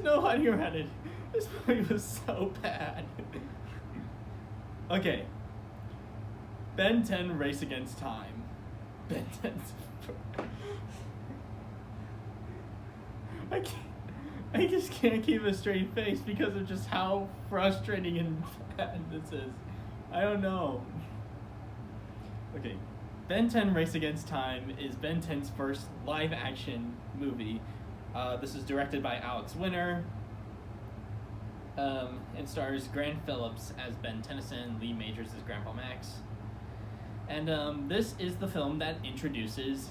no hiding around it. This movie was so bad. Okay. Ben 10 Race Against Time. Ben 10's... I just can't keep a straight face because of just how frustrating and bad this is. I don't know. Okay. Ben 10 Race Against Time is Ben 10's first live-action movie. This is directed by Alex Winter. It stars Grant Phillips as Ben Tennyson, Lee Majors as Grandpa Max. And this is the film that introduces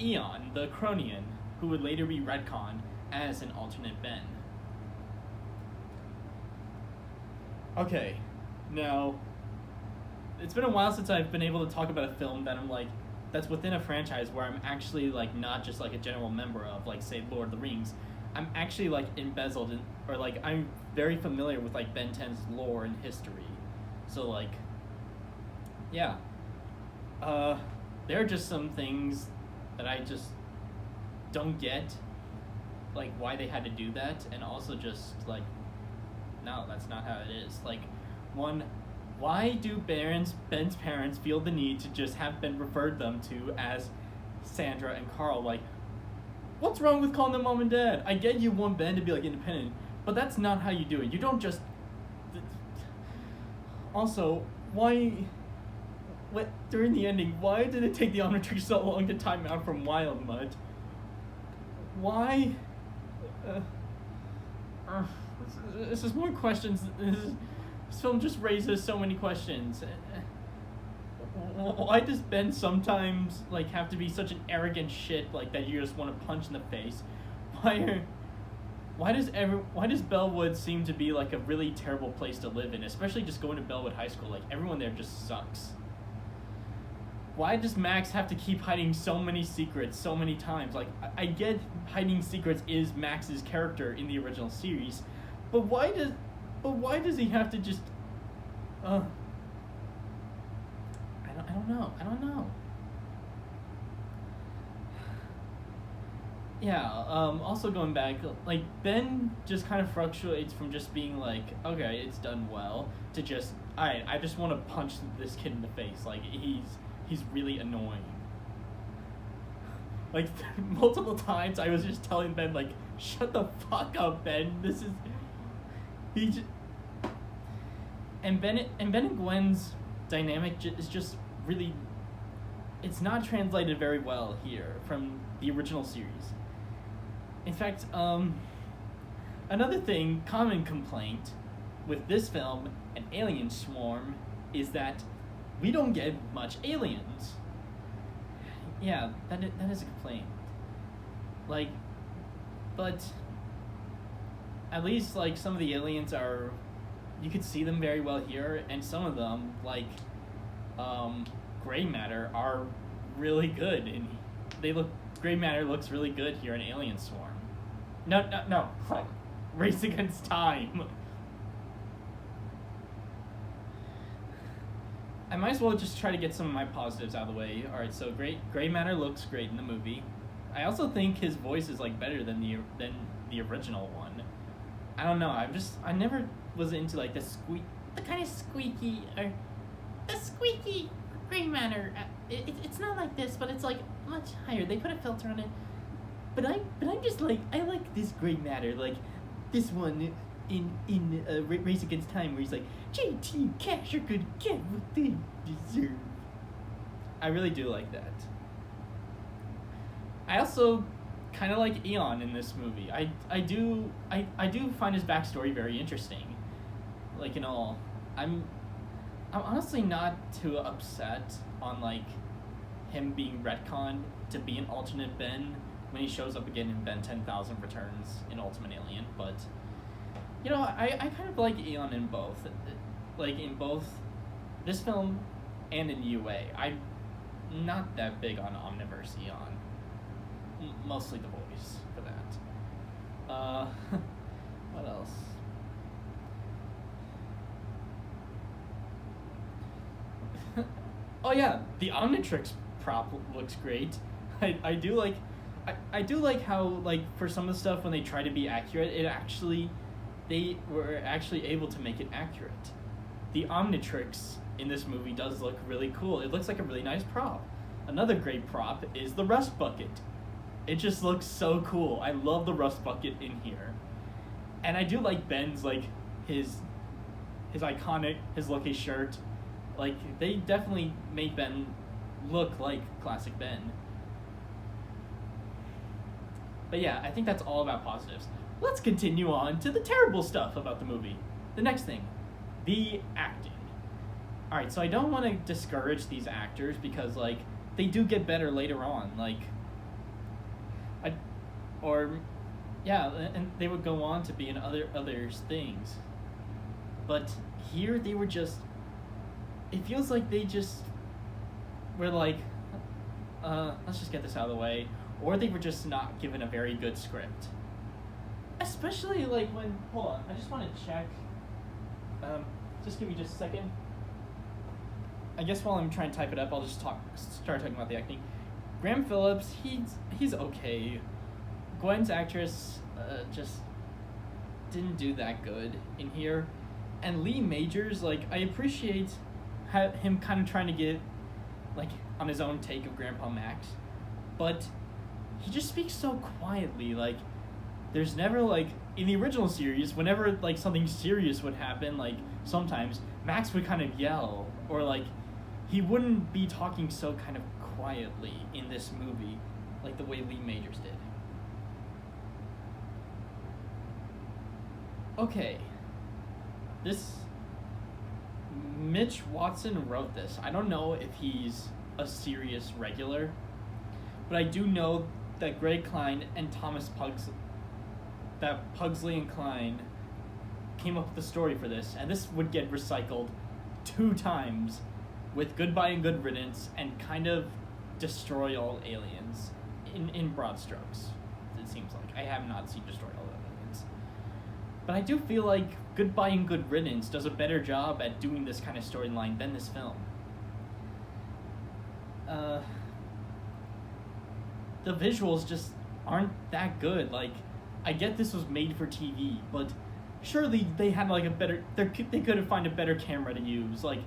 Eon, the Cronian, who would later be retconned as an alternate Ben. Okay, now, it's been a while since I've been able to talk about a film that I'm like, that's within a franchise where I'm actually like not just like a general member of, like say Lord of the Rings. I'm actually like embezzled in, or like I'm very familiar with like Ben 10's lore and history. So like, yeah. There are just some things that I just don't get, like why they had to do that, and also just like, no, that's not how it is. Like, one, why do Ben's parents feel the need to just have Ben referred them to as Sandra and Carl? Like, what's wrong with calling them mom and dad? I get you want Ben to be like independent, but that's not how you do it. You don't just... Also, why... during the ending, why did it take the Omnitrix so long to time out from Wild Mutt? Why? This is more questions. This film just raises so many questions. Why does Ben sometimes like have to be such an arrogant shit like that you just want to punch in the face? Why does Bellwood seem to be like a really terrible place to live in, especially just going to Bellwood High School? Like everyone there just sucks. Why does Max have to keep hiding so many secrets so many times? Like, I get hiding secrets is Max's character in the original series, but why does he have to just, I don't know. Yeah, also going back, like, Ben just kind of fluctuates from just being like, okay, it's done well, to just, alright, I just want to punch this kid in the face. Like, he's really annoying. Like, multiple times I was just telling Ben, like, shut the fuck up, Ben. This is... And Ben and Gwen's dynamic is just really... It's not translated very well here from the original series. In fact, another thing, common complaint with this film and Alien Swarm is that we don't get much aliens. Yeah, that is a complaint. Like, but at least like some of the aliens are, you could see them very well here, and some of them like gray matter are really good, and gray matter looks really good here in Alien Swarm. No, Race Against Time. I might as well just try to get some of my positives out of the way. Alright, so gray matter looks great in the movie. I also think his voice is like better than the original one. I don't know, I never was into like the kind of squeaky, or the squeaky gray matter. It's not like this, but it's like much higher. They put a filter on it. But I'm just like, I like this gray matter, like this one in Race Against Time, where he's like, JT Casher could get what they deserve. I really do like that. I also kind of like Eon in this movie. I do find his backstory very interesting. Like, in all, I'm honestly not too upset on like him being retconned to be an alternate Ben when he shows up again in Ben 10,000 Returns in Ultimate Alien, but you know, I kind of like Eon in both. Like, in both this film and in UA. I'm not that big on Omniverse Eon. Mostly the voice for that. What else? Oh yeah, the Omnitrix prop looks great. I I do like how, like, for some of the stuff when they try to be accurate, they were actually able to make it accurate. The Omnitrix in this movie does look really cool. It looks like a really nice prop. Another great prop is the rust bucket. It just looks so cool. I love the rust bucket in here. And I do like Ben's, like, his iconic, his lucky shirt. Like, they definitely made Ben look like classic Ben. But yeah, I think that's all about positives. Let's continue on to the terrible stuff about the movie. The next thing, the acting. Alright, so I don't want to discourage these actors because, like, they do get better later on. Like, and they would go on to be in other things. But here they were just, it feels like they just were like, let's just get this out of the way. Or they were just not given a very good script. Especially, like, when, hold on, I just want to check, just give me just a second. I guess while I'm trying to type it up, I'll just start talking about the acting. Graham Phillips, he's okay. Gwen's actress, just didn't do that good in here. And Lee Majors, like, I appreciate him kind of trying to get, like, on his own take of Grandpa Max, but he just speaks so quietly. Like, there's never, like, in the original series, whenever, like, something serious would happen, like, sometimes Max would kind of yell, or, like, he wouldn't be talking so kind of quietly in this movie, like the way Lee Majors did. Okay. Mitch Watson wrote this. I don't know if he's a serious regular, but I do know that Greg Klein and Pugsley and Klein came up with the story for this, and this would get recycled 2 times with Goodbye and Good Riddance and kind of Destroy All Aliens in broad strokes, it seems like. I have not seen Destroy All Aliens. But I do feel like Goodbye and Good Riddance does a better job at doing this kind of storyline than this film. The visuals just aren't that good. Like, I get this was made for TV, but surely they had, like, they could have found a better camera to use, like,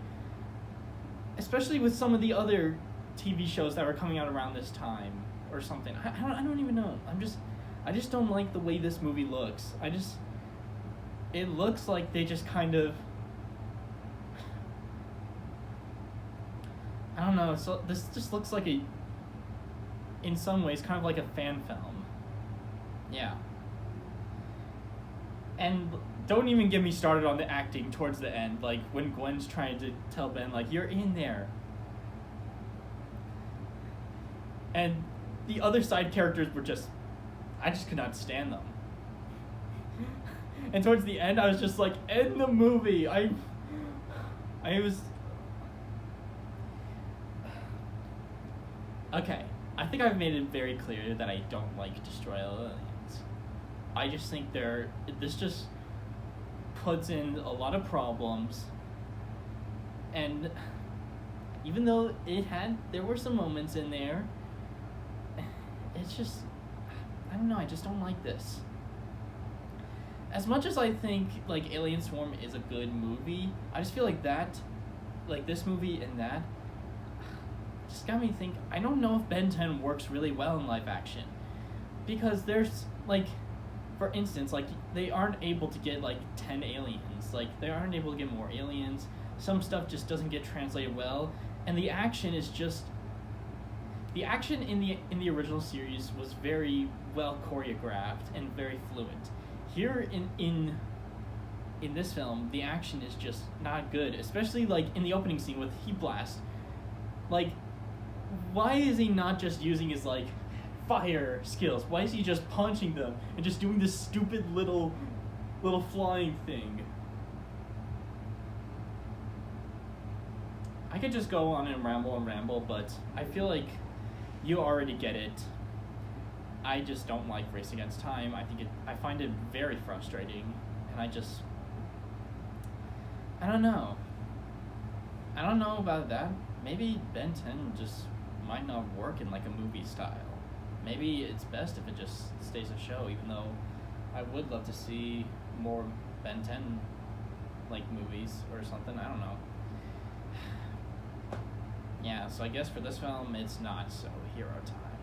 especially with some of the other TV shows that were coming out around this time or something. I don't even know. I just don't like the way this movie looks. It looks like they just kind of, I don't know. So this just looks like in some ways, kind of like a fan film. Yeah. And don't even get me started on the acting towards the end, like when Gwen's trying to tell Ben, like, you're in there. And the other side characters were I just could not stand them. And towards the end, I was just like, end the movie. I was... Okay, I think I've made it very clear that I don't like Destroy All Aliens. I just think this just puts in a lot of problems, and even though there were some moments in there, it's just, I don't know, I just don't like this. As much as I think, like, Alien Swarm is a good movie, I just feel like this movie and that, just got me think, I don't know if Ben 10 works really well in live action. Because there's, like, for instance, like, they aren't able to get, like, 10 aliens. Like, they aren't able to get more aliens. Some stuff just doesn't get translated well. And the action is just... The action in the original series was very well choreographed and very fluent. Here in this film, the action is just not good. Especially, like, in the opening scene with Heat Blast. Like, why is he not just using his, like, fire skills? Why is he just punching them and just doing this stupid little flying thing? I could just go on and ramble, but I feel like you already get it. I just don't like Race Against Time. I find it very frustrating, and I don't know. I don't know about that. Maybe Ben 10 just might not work in, like, a movie style. maybe it's best if it just stays a show, even though I would love to see more Ben 10 like movies or something. I don't know. Yeah, so I guess for this film it's not so hero time.